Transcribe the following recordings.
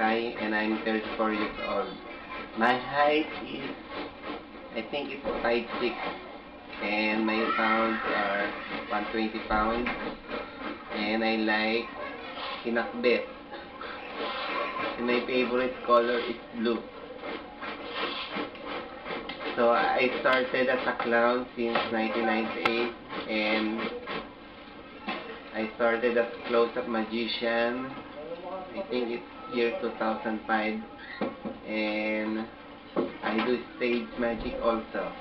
Kai, and I'm 34 years old. My height is, I think it's 5'6", and my pounds are 120 pounds, and I like pinakbet. And my favorite color is blue. So I started as a clown since 1998, and I started as close-up magician. I think it's year 2005, and I do stage magic also.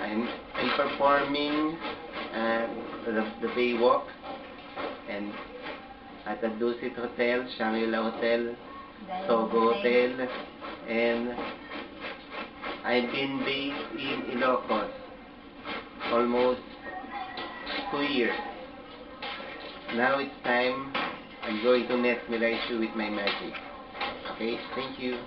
I'm performing at the Baywalk and at the Dusit Hotel, Shangri-La Hotel, Sogo Hotel, and I've been based in Ilocos almost 2 years. Now it's time. I'm going to mesmerize you with my magic. Okay, thank you.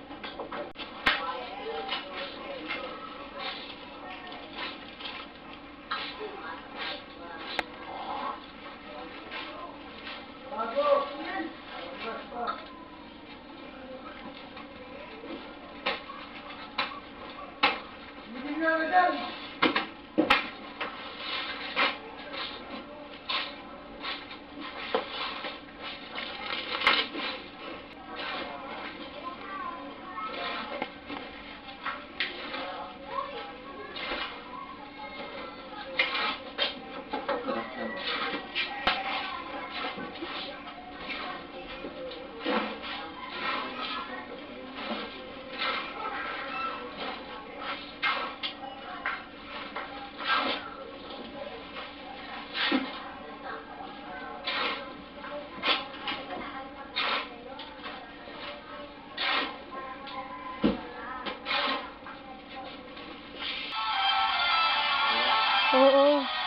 Oo.